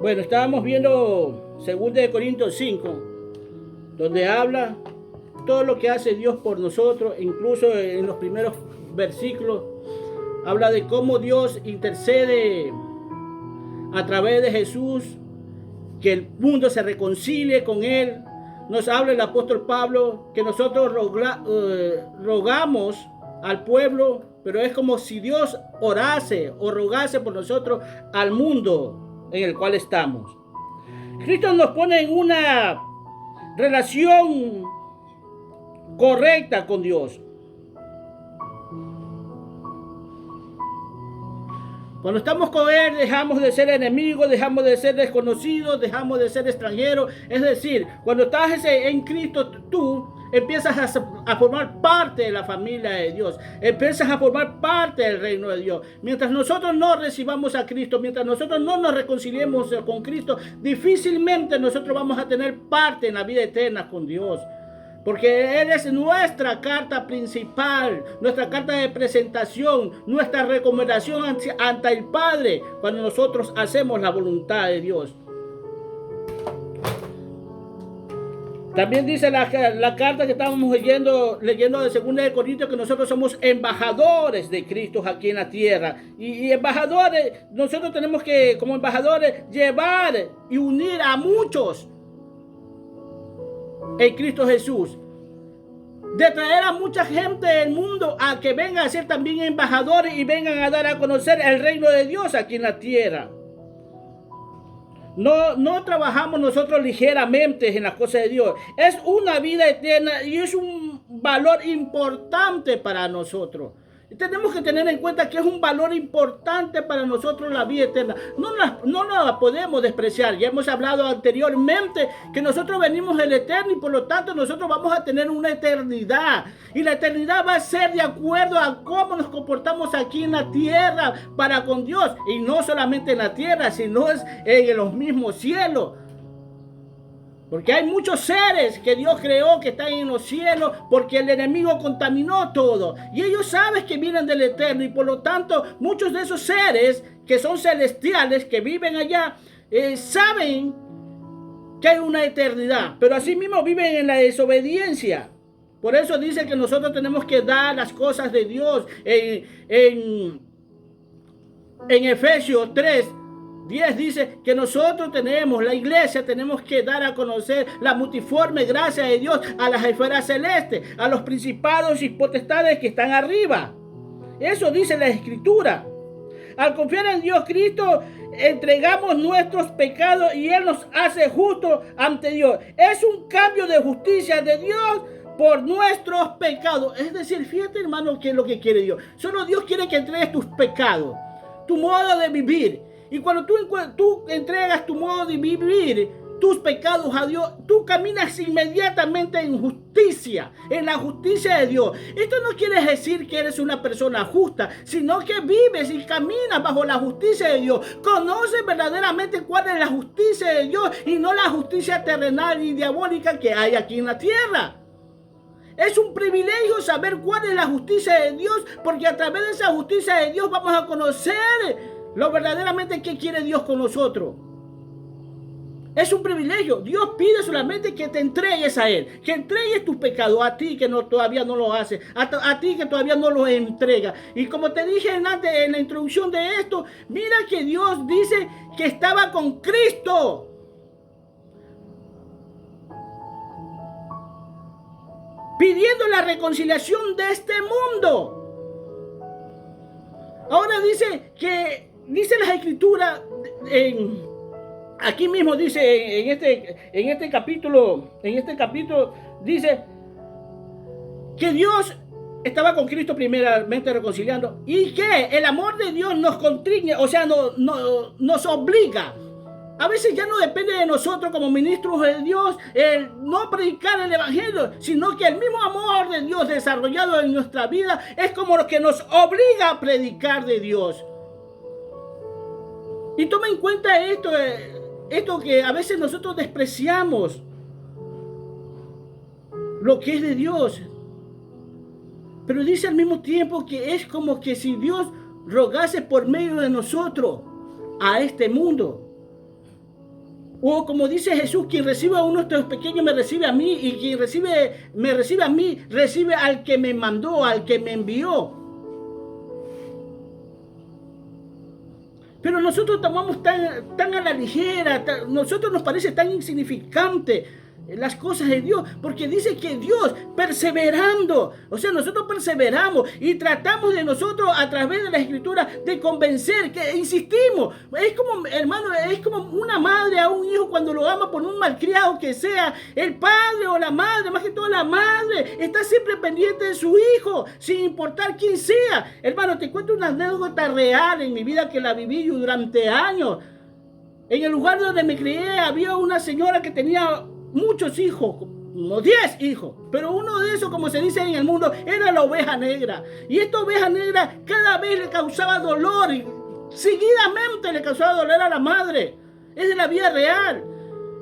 Bueno, estábamos viendo 2 Corintios 5, donde habla todo lo que hace Dios por nosotros, incluso en los primeros versículos, habla de cómo Dios intercede a través de Jesús, que el mundo se reconcilie con Él. Nos habla el apóstol Pablo que nosotros rogamos al pueblo, pero es como si Dios orase o rogase por nosotros al mundo en el cual estamos. Cristo nos pone en una relación correcta con Dios. Cuando estamos con Él, dejamos de ser enemigos, dejamos de ser desconocidos, dejamos de ser extranjeros. Es decir, cuando estás en Cristo, tú empiezas a formar parte de la familia de Dios. Empiezas a formar parte del reino de Dios. Mientras nosotros no recibamos a Cristo, mientras nosotros no nos reconciliemos con Cristo, difícilmente nosotros vamos a tener parte en la vida eterna con Dios. Porque Él es nuestra carta principal, nuestra carta de presentación, nuestra recomendación ante el Padre cuando nosotros hacemos la voluntad de Dios. También dice la carta que estábamos leyendo de 2 Corintios que nosotros somos embajadores de Cristo aquí en la tierra. Y embajadores, nosotros tenemos que, como embajadores, llevar y unir a muchos en Cristo Jesús, de traer a mucha gente del mundo a que vengan a ser también embajadores y vengan a dar a conocer el reino de Dios aquí en la tierra. No trabajamos nosotros ligeramente en las cosas de Dios. Es una vida eterna y es un valor importante para nosotros. Tenemos que tener en cuenta que es un valor importante para nosotros la vida eterna. No la podemos despreciar. Ya hemos hablado anteriormente que nosotros venimos del eterno y por lo tanto nosotros vamos a tener una eternidad. Y la eternidad va a ser de acuerdo a cómo nos comportamos aquí en la tierra para con Dios. Y no solamente en la tierra, sino en los mismos cielos. Porque hay muchos seres que Dios creó que están en los cielos porque el enemigo contaminó todo. Y ellos saben que vienen del eterno y por lo tanto muchos de esos seres que son celestiales, que viven allá, saben que hay una eternidad. Pero así mismo viven en la desobediencia. Por eso dice que nosotros tenemos que dar las cosas de Dios. En Efesios 3:10 dice que nosotros la iglesia, tenemos que dar a conocer la multiforme gracia de Dios a las esferas celestes, a los principados y potestades que están arriba. Eso dice la Escritura. Al confiar en Dios Cristo, entregamos nuestros pecados y Él nos hace justos ante Dios. Es un cambio de justicia de Dios por nuestros pecados. Es decir, fíjate, hermano, qué es lo que quiere Dios. Solo Dios quiere que entregues tus pecados, tu modo de vivir. Y cuando tú entregas tu modo de vivir, tus pecados a Dios, tú caminas inmediatamente en justicia, en la justicia de Dios. Esto no quiere decir que eres una persona justa, sino que vives y caminas bajo la justicia de Dios. Conoces verdaderamente cuál es la justicia de Dios y no la justicia terrenal y diabólica que hay aquí en la tierra. Es un privilegio saber cuál es la justicia de Dios, porque a través de esa justicia de Dios vamos a conocer lo verdaderamente que quiere Dios con nosotros. Es un privilegio. Dios pide solamente que te entregues a Él, que entregues tus pecados a ti que todavía no lo haces, a ti que todavía no lo entregas. Y como te dije antes en la introducción de esto, mira que Dios dice que estaba con Cristo. Pidiendo la reconciliación de este mundo. Ahora dice las Escrituras, aquí mismo dice en este capítulo dice que Dios estaba con Cristo primeramente reconciliando y que el amor de Dios nos constriñe, o sea, nos obliga. A veces ya no depende de nosotros como ministros de Dios el no predicar el evangelio, sino que el mismo amor de Dios desarrollado en nuestra vida es como lo que nos obliga a predicar de Dios. Y toma en cuenta esto que a veces nosotros despreciamos lo que es de Dios. Pero dice al mismo tiempo que es como que si Dios rogase por medio de nosotros a este mundo. O como dice Jesús, quien recibe a uno de estos pequeños me recibe a mí, y quien me recibe a mí, recibe al que me mandó, al que me envió. Pero nosotros tomamos tan a la ligera, nosotros nos parece tan insignificante las cosas de Dios, porque dice que Dios perseverando, o sea, nosotros perseveramos y tratamos de nosotros a través de la Escritura de convencer, que insistimos. Es como, hermano, es como una madre a un hijo cuando lo ama por un malcriado que sea. El padre o la madre, más que todo la madre, está siempre pendiente de su hijo, sin importar quién sea. Hermano, te cuento una anécdota real en mi vida que la viví durante años. En el lugar donde me crié había una señora que tenía muchos hijos, como 10 hijos, pero uno de esos, como se dice en el mundo, era la oveja negra. Y esta oveja negra cada vez le causaba dolor, y seguidamente le causaba dolor a la madre. Es de la vida real.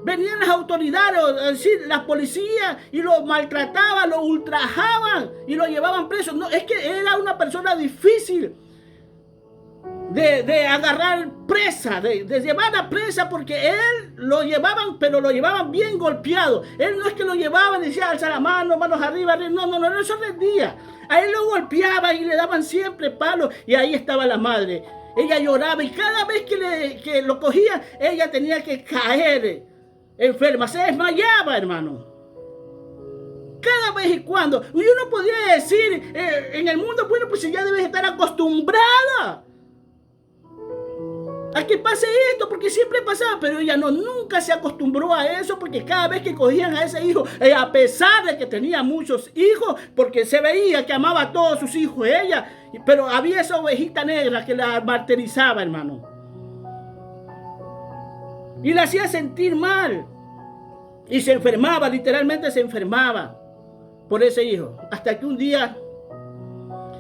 Venían las autoridades, es decir, las policías, y lo maltrataban, lo ultrajaban y lo llevaban preso. No, es que era una persona difícil de agarrar presa, de llevar a presa, porque él lo llevaban, pero lo llevaban bien golpeado. Él no es que lo llevaban y decía, alza la mano, manos arriba, no se rendía. A él lo golpeaban y le daban siempre palos, y ahí estaba la madre. Ella lloraba, y cada vez que lo cogía, ella tenía que caer enferma, se desmayaba, hermano. Cada vez y cuando. Y uno podría decir en el mundo, bueno, pues ya debes estar acostumbrada a que pase esto, porque siempre pasaba, pero ella nunca se acostumbró a eso, porque cada vez que cogían a ese hijo, a pesar de que tenía muchos hijos, porque se veía que amaba a todos sus hijos ella, pero había esa ovejita negra que la martirizaba, hermano, y la hacía sentir mal, y se enfermaba, literalmente se enfermaba por ese hijo, hasta que un día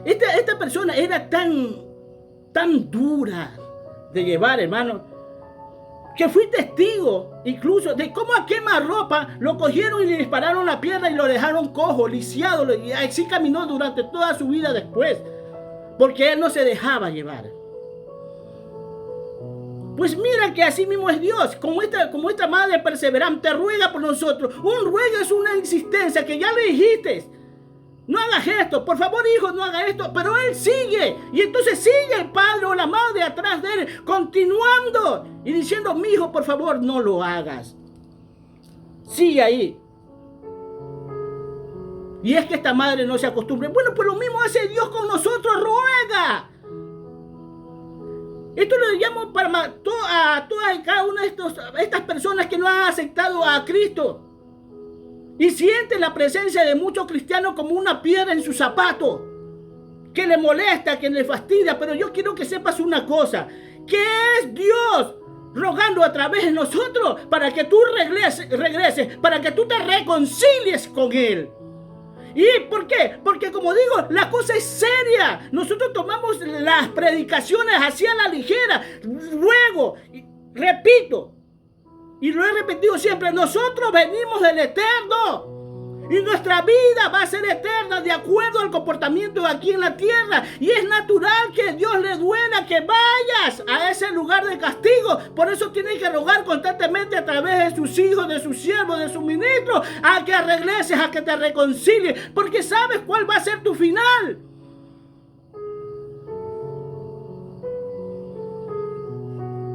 esta persona era tan dura de llevar, hermano, que fui testigo incluso de cómo a quemarropa lo cogieron y le dispararon la pierna y lo dejaron cojo, lisiado, y así caminó durante toda su vida después, porque él no se dejaba llevar. Pues mira que así mismo es Dios, como esta madre perseverante ruega por nosotros. Un ruego es una insistencia que ya le dijiste. No hagas esto, por favor, hijo, no haga esto. Pero él sigue. Y entonces sigue el padre o la madre atrás de él, continuando y diciendo, mi hijo, por favor, no lo hagas. Sigue ahí. Y es que esta madre no se acostumbra. Bueno, pues lo mismo hace Dios con nosotros, ruega. Esto lo llamo para todas y cada una de estas personas que no han aceptado a Cristo. Y siente la presencia de muchos cristianos como una piedra en su zapato, que le molesta, que le fastidia. Pero yo quiero que sepas una cosa, que es Dios rogando a través de nosotros para que tú regreses, para que tú te reconcilies con Él. ¿Y por qué? Porque como digo, la cosa es seria. Nosotros tomamos las predicaciones así a la ligera. Luego, repito, y lo he repetido siempre, nosotros venimos del Eterno. Y nuestra vida va a ser eterna de acuerdo al comportamiento aquí en la tierra. Y es natural que a Dios le duela que vayas a ese lugar de castigo. Por eso tienes que rogar constantemente a través de sus hijos, de sus siervos, de sus ministros, a que regreses, a que te reconcilies. Porque sabes cuál va a ser tu final.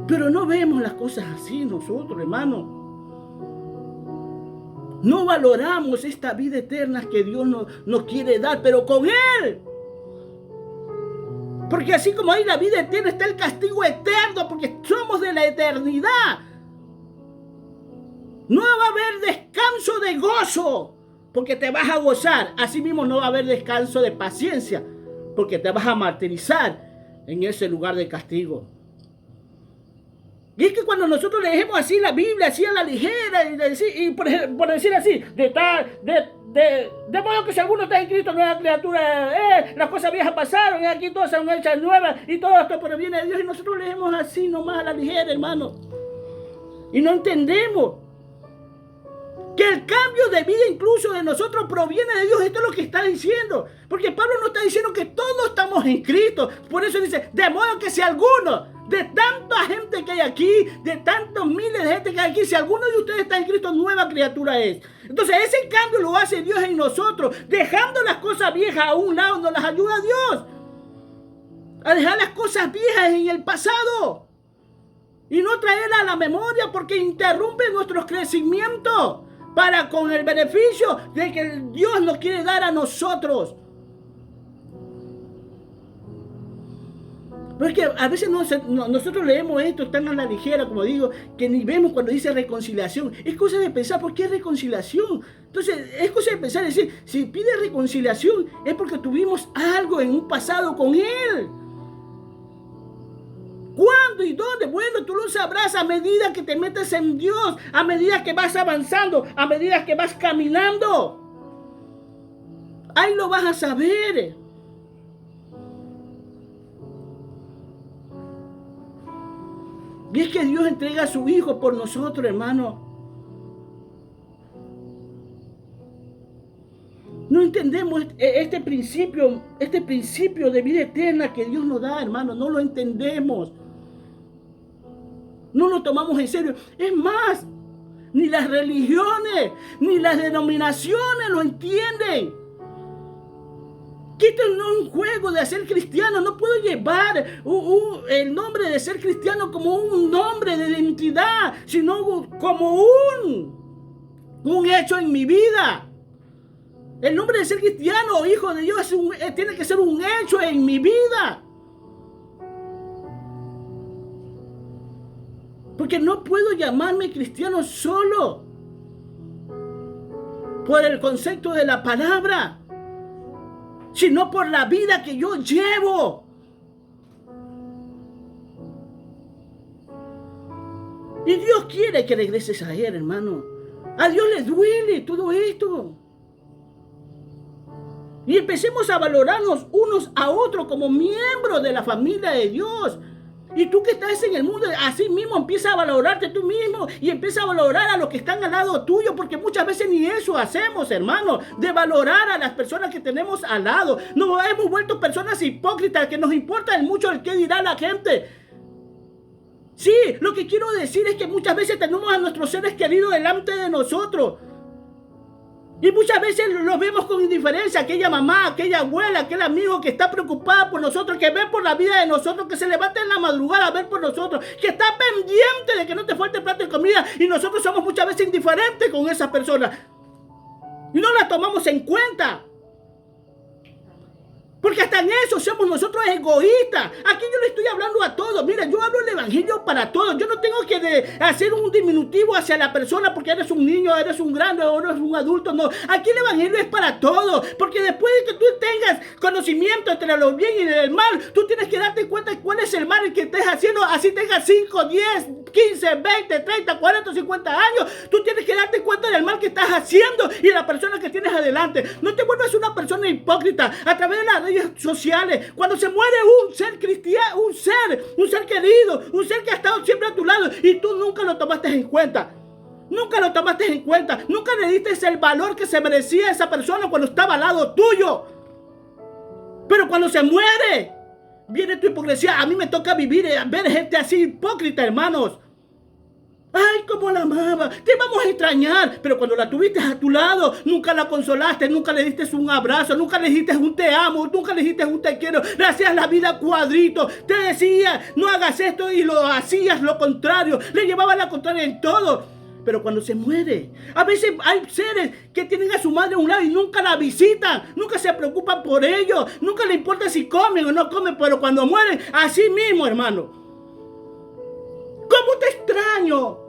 Pero no vemos las cosas así nosotros, hermano. No valoramos esta vida eterna que Dios nos quiere dar, pero con Él. Porque así como hay la vida eterna, está el castigo eterno, porque somos de la eternidad. No va a haber descanso de gozo, porque te vas a gozar. Así mismo no va a haber descanso de paciencia, porque te vas a martirizar en ese lugar de castigo. Y es que cuando nosotros leemos así la Biblia, así a la ligera, y por decir así, de modo que si alguno está en Cristo, nueva criatura, las cosas viejas pasaron, y aquí todas son hechas nuevas, y todo esto proviene de Dios, y nosotros leemos así nomás a la ligera, hermano. Y no entendemos que el cambio de vida incluso de nosotros proviene de Dios. Esto es lo que está diciendo. Porque Pablo no está diciendo que todos estamos en Cristo. Por eso dice, de modo que si alguno De tanta gente que hay aquí, de tantos miles de gente que hay aquí, si alguno de ustedes está en Cristo, nueva criatura es. Entonces ese cambio lo hace Dios en nosotros, dejando las cosas viejas a un lado, nos las ayuda Dios a dejar las cosas viejas en el pasado y no traerlas a la memoria, porque interrumpe nuestro crecimiento para con el beneficio de que Dios nos quiere dar a nosotros. Pero es que a veces nosotros leemos esto tan a la ligera, como digo, que ni vemos cuando dice reconciliación. Es cosa de pensar, ¿por qué reconciliación? Entonces, es cosa de pensar, es decir, si pide reconciliación es porque tuvimos algo en un pasado con Él. ¿Cuándo y dónde? Bueno, tú lo sabrás a medida que te metes en Dios, a medida que vas avanzando, a medida que vas caminando. Ahí lo vas a saber. Y es que Dios entrega a su Hijo por nosotros, hermano. No entendemos este principio de vida eterna que Dios nos da, hermano. No lo entendemos. No lo tomamos en serio. Es más, ni las religiones, ni las denominaciones lo entienden. Que esto no es un juego de ser cristiano. No puedo llevar el nombre de ser cristiano como un nombre de identidad, sino como un hecho en mi vida. El nombre de ser cristiano o hijo de Dios tiene que ser un hecho en mi vida. Porque no puedo llamarme cristiano solo por el concepto de la palabra, sino por la vida que yo llevo. Y Dios quiere que regreses a Él, hermano. A Dios le duele todo esto. Y empecemos a valorarnos unos a otros como miembros de la familia de Dios. Y tú que estás en el mundo, así mismo empieza a valorarte tú mismo y empieza a valorar a los que están al lado tuyo, porque muchas veces ni eso hacemos, hermano, de valorar a las personas que tenemos al lado. Nos hemos vuelto personas hipócritas, que nos importa mucho el qué dirá la gente. Sí, lo que quiero decir es que muchas veces tenemos a nuestros seres queridos delante de nosotros. Y muchas veces los vemos con indiferencia, aquella mamá, aquella abuela, aquel amigo que está preocupada por nosotros, que ve por la vida de nosotros, que se levanta en la madrugada a ver por nosotros, que está pendiente de que no te falte plato de comida, y nosotros somos muchas veces indiferentes con esas personas. Y no las tomamos en cuenta. Porque hasta en eso somos nosotros egoístas. Aquí yo le estoy hablando a todos. Mira, yo hablo el evangelio para todos. Yo no tengo que hacer un diminutivo hacia la persona porque eres un niño, eres un grande o eres un adulto. No, aquí el evangelio es para todos. Porque después de que tú tengas conocimiento entre lo bien y el mal, tú tienes que darte cuenta de cuál es el mal que estés haciendo. Así tengas 5, 10, 15, 20, 30, 40, 50 años. Tú tienes que darte cuenta del mal que estás haciendo y de la persona que tienes adelante. No te vuelvas una persona hipócrita a través de las redes sociales. Cuando se muere un ser cristiano, un ser querido, un ser que ha estado siempre a tu lado y tú nunca lo tomaste en cuenta. Nunca lo tomaste en cuenta. Nunca le diste el valor que se merecía esa persona cuando estaba al lado tuyo. Pero cuando se muere, viene tu hipocresía. A mí me toca ver gente así hipócrita, hermanos. Ay, cómo la amaba, te vamos a extrañar. Pero cuando la tuviste a tu lado, nunca la consolaste, nunca le diste un abrazo, nunca le dijiste un te amo, nunca le dijiste un te quiero. Le hacías la vida cuadrito, te decía, no hagas esto y lo hacías lo contrario. Le llevabas la contraria en todo. Pero cuando se muere, a veces hay seres que tienen a su madre a un lado y nunca la visitan, nunca se preocupan por ellos, nunca le importa si comen o no comen, pero cuando mueren, así mismo, hermano. ¿Cómo te extraño?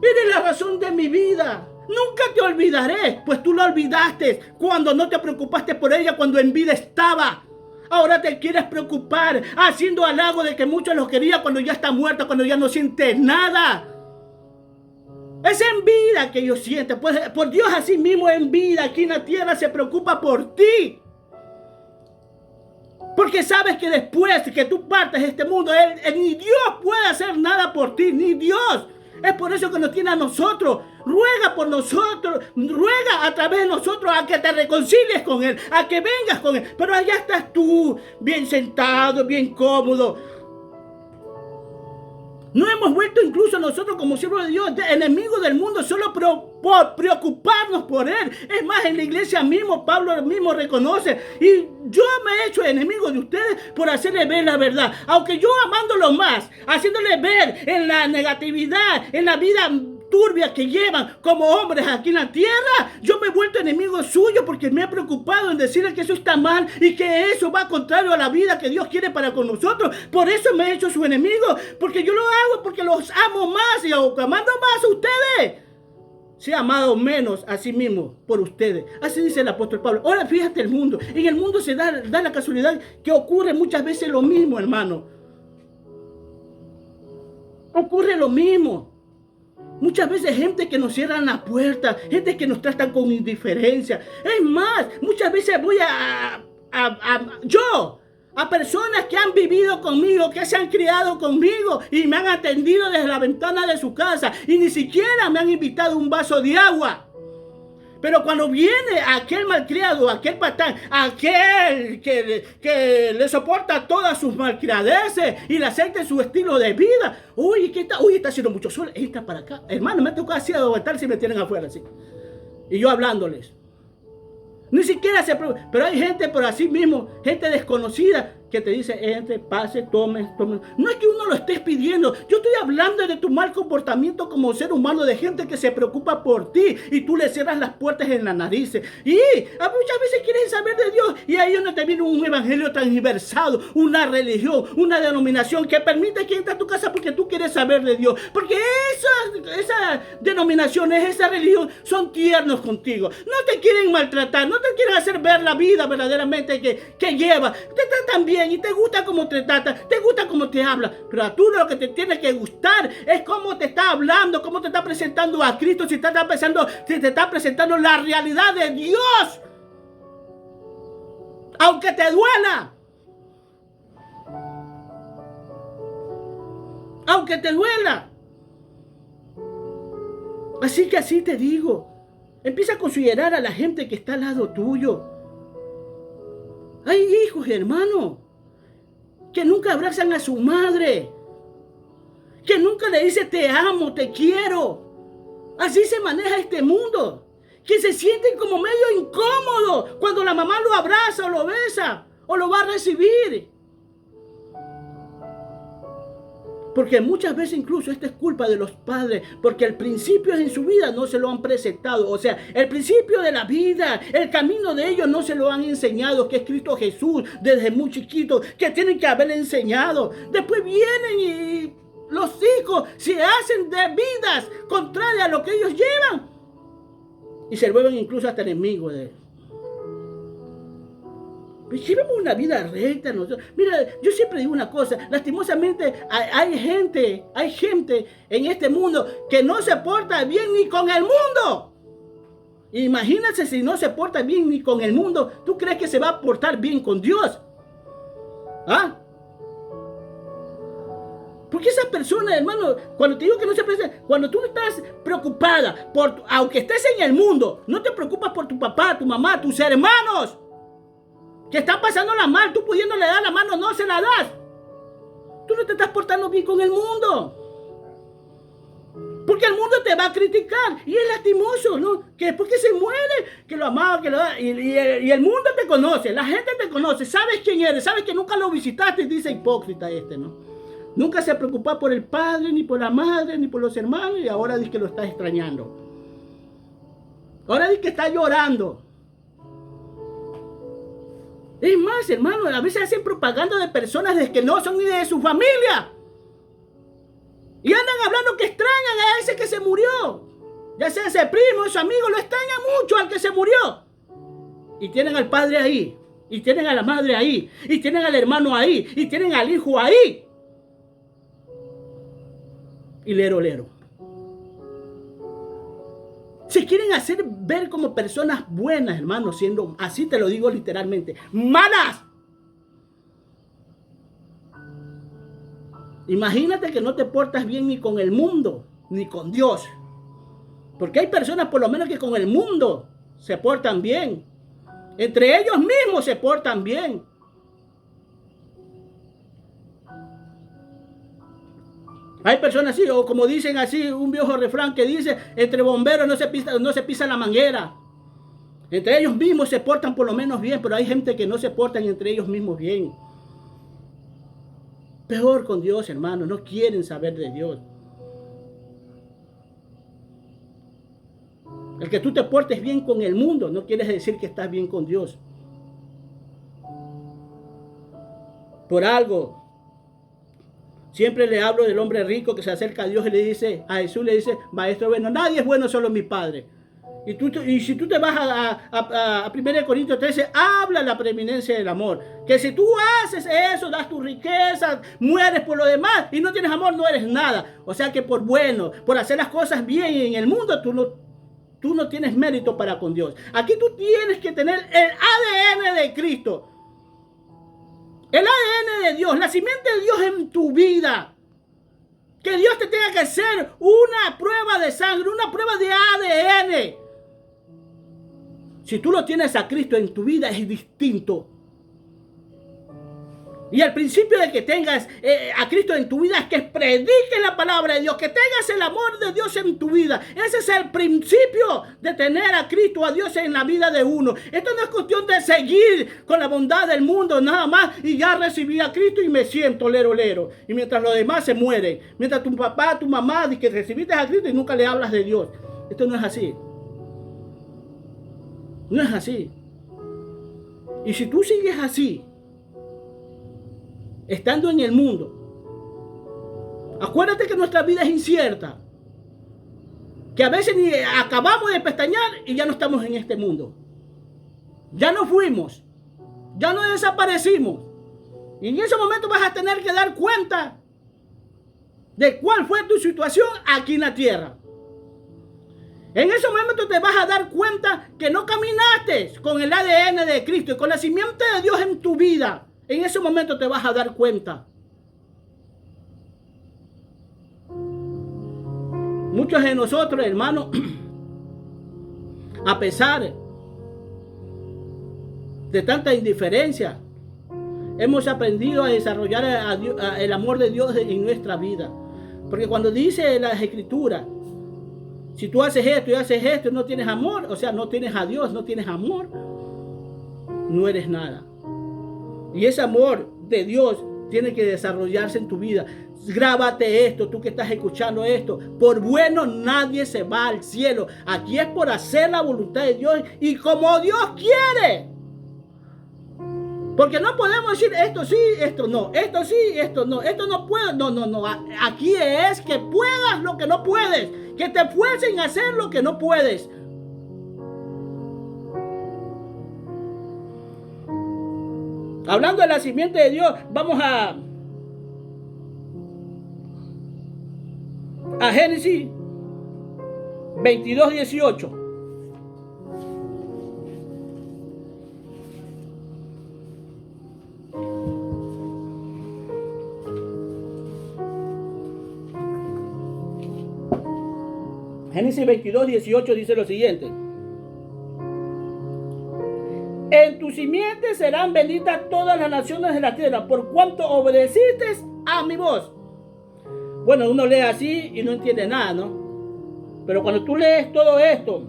Eres la razón de mi vida. Nunca te olvidaré, pues tú la olvidaste cuando no te preocupaste por ella, cuando en vida estaba. Ahora te quieres preocupar, haciendo halago de que muchos los querían cuando ya está muerta, cuando ya no siente nada. Es en vida que ellos sienten. Pues por Dios así mismo en vida, aquí en la tierra se preocupa por ti. Porque sabes que después que tú partes de este mundo, ni Dios puede hacer nada por ti, ni Dios. Es por eso que nos tiene a nosotros. Ruega por nosotros. Ruega a través de nosotros a que te reconcilies con Él. A que vengas con Él. Pero allá estás tú, bien sentado, bien cómodo. No hemos vuelto incluso nosotros como siervos de Dios enemigos del mundo solo por preocuparnos por Él. Es más, en la iglesia mismo, Pablo mismo reconoce, y yo me he hecho enemigo de ustedes por hacerles ver la verdad. Aunque yo amándolos más, haciéndoles ver en la negatividad, en la vida turbia que llevan como hombres aquí en la tierra, yo me he vuelto enemigo suyo porque me he preocupado en decirles que eso está mal y que eso va contrario a la vida que Dios quiere para con nosotros. Por eso me he hecho su enemigo, porque yo lo hago porque los amo más y amando más a ustedes. Se ha amado menos a sí mismo por ustedes. Así dice el apóstol Pablo. Ahora fíjate el mundo. En el mundo se da la casualidad que ocurre muchas veces lo mismo, hermano. Ocurre lo mismo. Muchas veces gente que nos cierran la puerta, gente que nos tratan con indiferencia. Es más, muchas veces voy a personas que han vivido conmigo, que se han criado conmigo y me han atendido desde la ventana de su casa y ni siquiera me han invitado un vaso de agua. Pero cuando viene aquel malcriado, aquel patán, aquel que le soporta todas sus malcriadeces y le acepta su estilo de vida, uy, está haciendo mucho sol, entra para acá. Hermano, me toca así aguantar si me tienen afuera, así. Y yo hablándoles. Ni siquiera se preocupa. Pero hay gente por así mismo, gente desconocida, que te dice, entre, pase, tome. No es que uno lo estés pidiendo. Yo estoy hablando de tu mal comportamiento como ser humano, de gente que se preocupa por ti y tú le cierras las puertas en la nariz. Y muchas veces quieres saber de Dios y ahí donde te viene un evangelio transversado, una religión, una denominación que permite que entre a tu casa porque tú quieres saber de Dios. Porque esas denominaciones, esa religión son tiernos contigo. No te quieren maltratar, no te quieren hacer ver la vida verdaderamente que lleva. Te tratan bien y te gusta cómo te trata, te gusta cómo te habla, pero a tú lo que te tiene que gustar es cómo te está hablando, cómo te está presentando a Cristo, si te está presentando la realidad de Dios, aunque te duela, aunque te duela. Así que así te digo, empieza a considerar a la gente que está al lado tuyo. Hay hijos, hermano, que nunca abrazan a su madre, que nunca le dice te amo, te quiero. Así se maneja este mundo, que se sienten como medio incómodos cuando la mamá lo abraza o lo besa o lo va a recibir. Porque muchas veces incluso esta es culpa de los padres, porque el principio en su vida no se lo han presentado. O sea, el principio de la vida, el camino de ellos no se lo han enseñado, que es Cristo Jesús desde muy chiquito, que tienen que haberle enseñado. Después vienen y los hijos se hacen de vidas contrarias a lo que ellos llevan y se vuelven incluso hasta enemigos de él. Llevemos una vida recta nosotros. Mira, yo siempre digo una cosa, lastimosamente hay gente en este mundo que no se porta bien ni con el mundo. Imagínate si no se porta bien ni con el mundo, ¿tú crees que se va a portar bien con Dios? ¿Ah? Porque esas personas, hermano, cuando te digo que no se presentan, cuando tú estás preocupada, aunque estés en el mundo, no te preocupas por tu papá, tu mamá, tus hermanos, que están pasándola mal, tú pudiéndole dar la mano, no se la das. Tú no te estás portando bien con el mundo. Porque el mundo te va a criticar. Y es lastimoso, ¿no? Que después que se muere, que lo amaba, que lo da. Y el mundo te conoce, la gente te conoce, sabes quién eres, sabes que nunca lo visitaste, dice hipócrita ¿no? Nunca se preocupó por el padre, ni por la madre, ni por los hermanos, y ahora dice que lo está extrañando. Ahora dice que está llorando. Es más, hermano, a veces hacen propaganda de personas de que no son ni de su familia. Y andan hablando que extrañan a ese que se murió. Ya sea ese primo, ese amigo, lo extraña mucho al que se murió. Y tienen al padre ahí. Y tienen a la madre ahí. Y tienen al hermano ahí. Y tienen al hijo ahí. Y lero. Se quieren hacer ver como personas buenas, hermano, siendo, así te lo digo literalmente, malas. Imagínate que no te portas bien ni con el mundo, ni con Dios. Porque hay personas por lo menos que con el mundo se portan bien. Entre ellos mismos se portan bien. Hay personas así, o como dicen así, un viejo refrán que dice, entre bomberos no se pisa la manguera. Entre ellos mismos se portan por lo menos bien, pero hay gente que no se portan entre ellos mismos bien. Peor con Dios, hermano, no quieren saber de Dios. El que tú te portes bien con el mundo no quiere decir que estás bien con Dios. Por algo, siempre le hablo del hombre rico que se acerca a Dios y le dice, a Jesús le dice, maestro bueno, nadie es bueno, solo mi Padre. Y si tú te vas a 1 Corintios 13, habla la preeminencia del amor. Que si tú haces eso, das tu riqueza, mueres por lo demás y no tienes amor, no eres nada. O sea que por hacer las cosas bien en el mundo, tú no tienes mérito para con Dios. Aquí tú tienes que tener el ADN de Cristo. El ADN de Dios, la simiente de Dios en tu vida. Que Dios te tenga que hacer una prueba de sangre, una prueba de ADN. Si tú lo tienes a Cristo en tu vida es distinto. Y el principio de que tengas a Cristo en tu vida es que prediques la palabra de Dios, que tengas el amor de Dios en tu vida. Ese es el principio de tener a Cristo, a Dios en la vida de uno. Esto no es cuestión de seguir con la bondad del mundo nada más y ya recibí a Cristo y me siento lero. Y mientras los demás se mueren, mientras tu papá, tu mamá, que recibiste a Cristo y nunca le hablas de Dios. Esto no es así. No es así. Y si tú sigues así, estando en el mundo, acuérdate que nuestra vida es incierta, que a veces ni acabamos de pestañear y ya no estamos en este mundo, ya no fuimos, ya no desaparecimos, y en ese momento vas a tener que dar cuenta de cuál fue tu situación aquí en la tierra. En ese momento te vas a dar cuenta que no caminaste con el ADN de Cristo y con la simiente de Dios en tu vida. En ese momento te vas a dar cuenta. Muchos de nosotros, hermanos, a pesar de tanta indiferencia, hemos aprendido a desarrollar el amor de Dios en nuestra vida. Porque cuando dice las Escrituras, si tú haces esto y haces esto y no tienes amor, o sea, no tienes a Dios, no tienes amor, no eres nada. Y ese amor de Dios tiene que desarrollarse en tu vida. Grábate esto, tú que estás escuchando esto. Por bueno nadie se va al cielo. Aquí es por hacer la voluntad de Dios y como Dios quiere. Porque no podemos decir esto sí, esto no, esto sí, esto no puedo. No. Aquí es que puedas lo que no puedes. Que te fuercen a hacer lo que no puedes. Hablando de la simiente de Dios, vamos a Génesis 22:18. Génesis 22:18 dice lo siguiente: en tu simiente serán benditas todas las naciones de la tierra, por cuanto obedeciste a mi voz. Bueno, uno lee así y no entiende nada, ¿no? Pero cuando tú lees todo esto,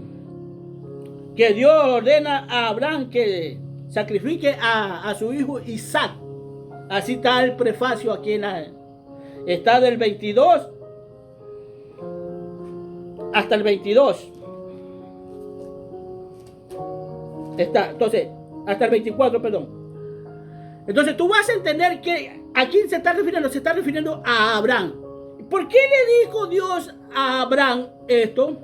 que Dios ordena a Abraham que sacrifique a su hijo Isaac. Así está el prefacio aquí está del 22 hasta el 22. Entonces, hasta el 24, perdón. Entonces tú vas a entender que a quién se está refiriendo. Se está refiriendo a Abraham. ¿Por qué le dijo Dios a Abraham esto?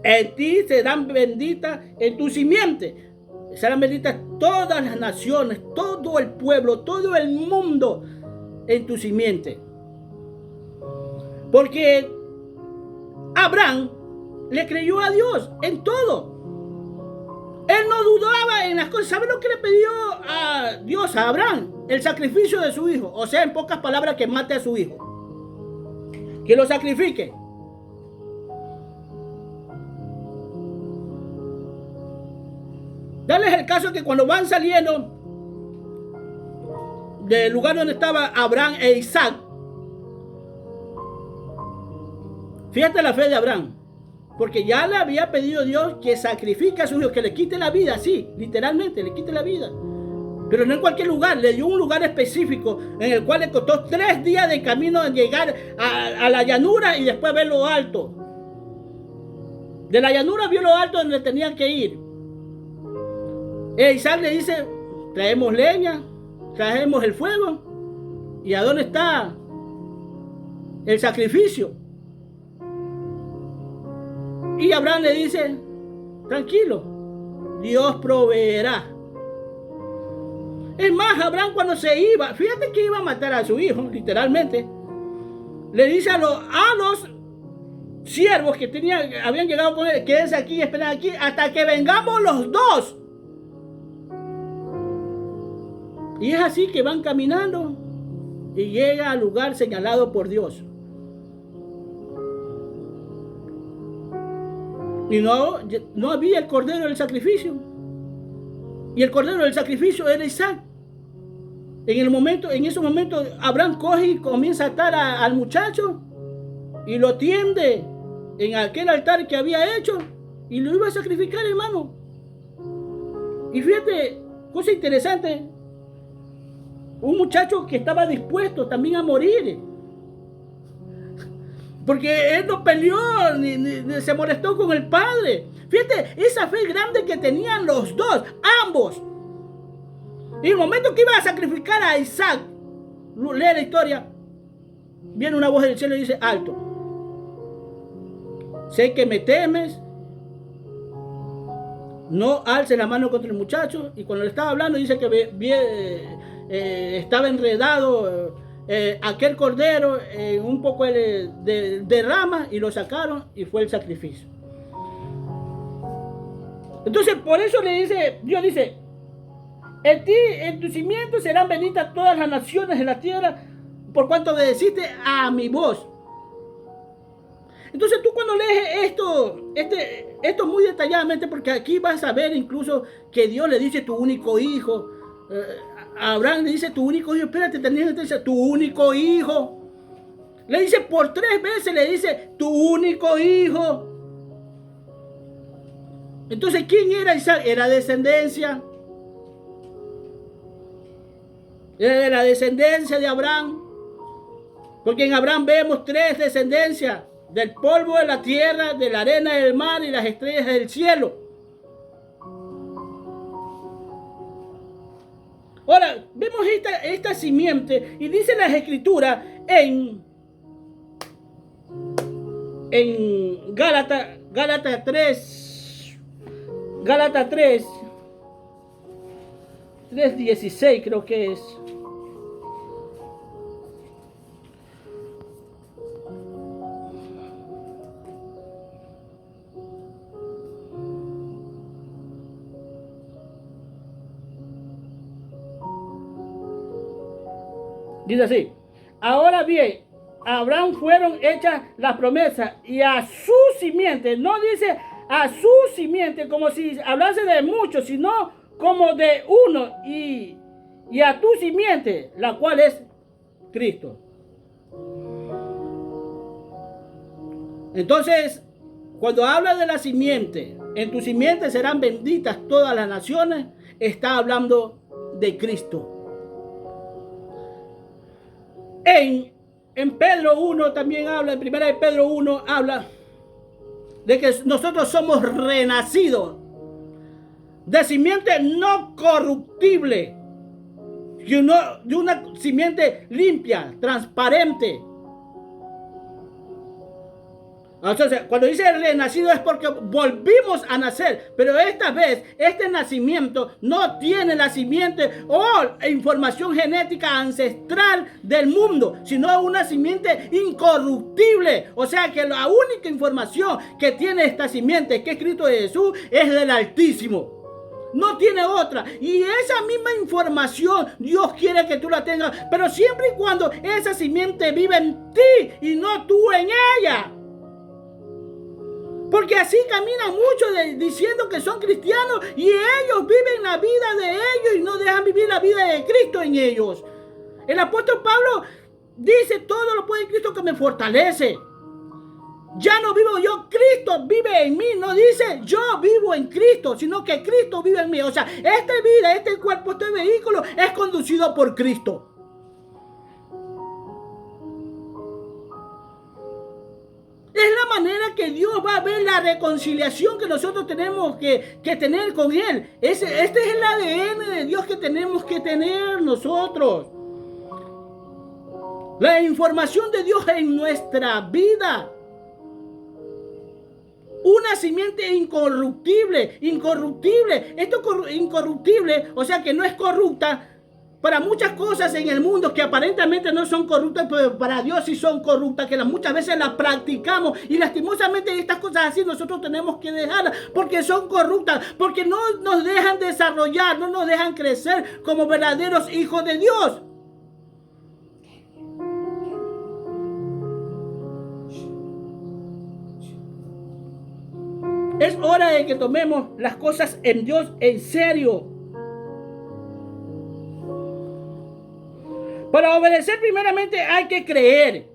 En ti serán benditas, en tu simiente serán benditas todas las naciones, todo el pueblo, todo el mundo en tu simiente. Porque Abraham le creyó a Dios en todo. Él no dudaba en las cosas. ¿Sabe lo que le pidió a Dios, a Abraham? El sacrificio de su hijo. O sea, en pocas palabras, que mate a su hijo. Que lo sacrifique. Dale el caso que cuando van saliendo del lugar donde estaba Abraham e Isaac, Fíjate la fe de Abraham. Porque ya le había pedido a Dios que sacrifique a su hijo, que le quite la vida, sí, literalmente, le quite la vida. Pero no en cualquier lugar, le dio un lugar específico en el cual le costó 3 días de camino en llegar a la llanura y después ver lo alto. De la llanura vio lo alto donde tenían que ir. Isaac le dice, traemos leña, traemos el fuego. ¿Y a dónde está el sacrificio? Y Abraham le dice, tranquilo, Dios proveerá. Es más, Abraham cuando se iba, fíjate que iba a matar a su hijo, literalmente, le dice a los siervos que habían llegado con él, quédense aquí y esperen aquí hasta que vengamos los dos. Y es así que van caminando y llega al lugar señalado por Dios. Y no había el cordero del sacrificio. Y el cordero del sacrificio era Isaac. En ese momento, Abraham coge y comienza a atar al muchacho y lo tiende en aquel altar que había hecho y lo iba a sacrificar, hermano. Y fíjate, cosa interesante, un muchacho que estaba dispuesto también a morir. Porque él no peleó ni se molestó con el padre. Fíjate, esa fe grande que tenían los dos, ambos. Y en el momento que iba a sacrificar a Isaac, lee la historia, viene una voz del cielo y dice, alto. Sé que me temes. No alces la mano contra el muchacho. Y cuando le estaba hablando dice que estaba enredado aquel cordero un poco de rama y lo sacaron y fue el sacrificio. Entonces por eso Dios dice, en tu simiente serán benditas todas las naciones de la tierra por cuanto obedeciste a mi voz. Entonces tú cuando lees esto muy detalladamente, porque aquí vas a ver incluso que Dios le dice tu único hijo, a Abraham le dice tu único hijo, espérate, tu único hijo. Le dice por 3 veces, le dice tu único hijo. Entonces, ¿quién era Isaac? Era descendencia. Era de la descendencia de Abraham. Porque en Abraham vemos 3 descendencias. Del polvo de la tierra, de la arena del mar y las estrellas del cielo. Ahora, vemos esta simiente y dice las escrituras en Gálatas 3:16 creo que es. Dice así, ahora bien, a Abraham fueron hechas las promesas y a su simiente, no dice a su simiente como si hablase de muchos, sino como de uno y a tu simiente, la cual es Cristo. Entonces, cuando habla de la simiente, en tu simiente serán benditas todas las naciones, está hablando de Cristo. En Pedro 1 también habla, en 1 de Pedro 1 habla de que nosotros somos renacidos de simiente no corruptible, de una simiente limpia, transparente. Entonces, cuando dice renacido es porque volvimos a nacer, pero esta vez, este nacimiento no tiene la simiente o información genética ancestral del mundo, sino una simiente incorruptible. O sea que la única información que tiene esta simiente, que es Cristo Jesús, es del Altísimo. No tiene otra. Y esa misma información Dios quiere que tú la tengas, pero siempre y cuando esa simiente vive en ti y no tú en ella. Porque así caminan muchos diciendo que son cristianos y ellos viven la vida de ellos y no dejan vivir la vida de Cristo en ellos. El apóstol Pablo dice, todo lo puede Cristo que me fortalece. Ya no vivo yo, Cristo vive en mí. No dice yo vivo en Cristo, sino que Cristo vive en mí. O sea, esta vida, este cuerpo, este vehículo es conducido por Cristo. Es la manera que Dios va a ver la reconciliación que nosotros tenemos que tener con Él. Este es el ADN de Dios que tenemos que tener nosotros. La información de Dios en nuestra vida. Una simiente incorruptible. Esto incorruptible, o sea que no es corrupta. Para muchas cosas en el mundo que aparentemente no son corruptas, pero para Dios sí son corruptas, que muchas veces las practicamos y lastimosamente estas cosas así nosotros tenemos que dejarlas porque son corruptas, porque no nos dejan desarrollar, no nos dejan crecer como verdaderos hijos de Dios. Es hora de que tomemos las cosas en Dios en serio. Para obedecer primeramente hay que creer.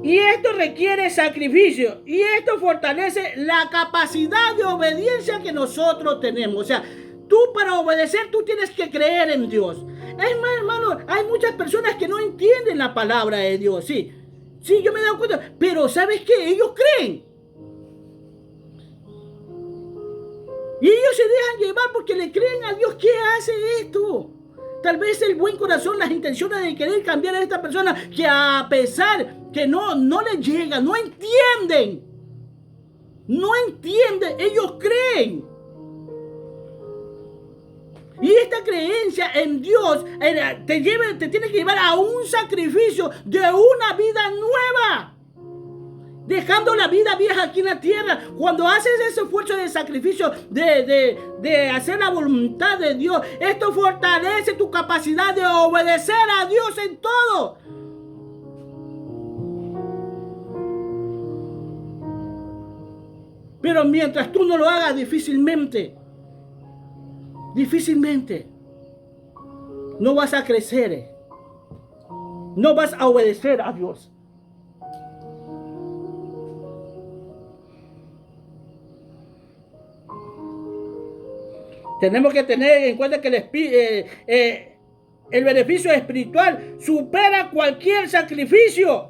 Y esto requiere sacrificio. Y esto fortalece la capacidad de obediencia que nosotros tenemos. O sea, tú para obedecer tú tienes que creer en Dios. Es más, hermano, hay muchas personas que no entienden la palabra de Dios. Sí, yo me he dado cuenta. Pero ¿sabes qué? Ellos creen. Y ellos se dejan llevar porque le creen a Dios. ¿Qué hace esto? Tal vez el buen corazón, las intenciones de querer cambiar a esta persona, que a pesar que no le llega, no entienden, ellos creen. Y esta creencia en Dios te tiene que llevar a un sacrificio de una vida nueva. Dejando la vida vieja aquí en la tierra. Cuando haces ese esfuerzo de sacrificio, de hacer la voluntad de Dios, esto fortalece tu capacidad de obedecer a Dios en todo. Pero mientras tú no lo hagas, difícilmente no vas a crecer. No vas a obedecer a Dios. Tenemos que tener en cuenta que el beneficio espiritual supera cualquier sacrificio.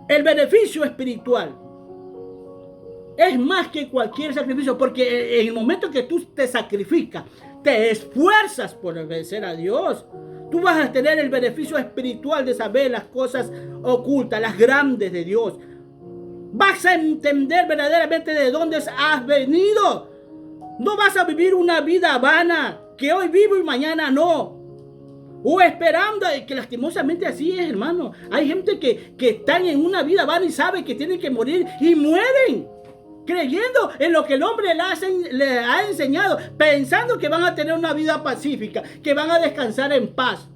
El beneficio espiritual es más que cualquier sacrificio, porque en el momento que tú te sacrificas, te esfuerzas por obedecer a Dios, tú vas a tener el beneficio espiritual de saber las cosas ocultas, las grandes de Dios. Vas a entender verdaderamente de dónde has venido. No vas a vivir una vida vana, que hoy vivo y mañana no. O esperando, que lastimosamente así es, hermano. Hay gente que están en una vida vana y sabe que tienen que morir y mueren. Creyendo en lo que el hombre le ha enseñado, pensando que van a tener una vida pacífica, que van a descansar en paz,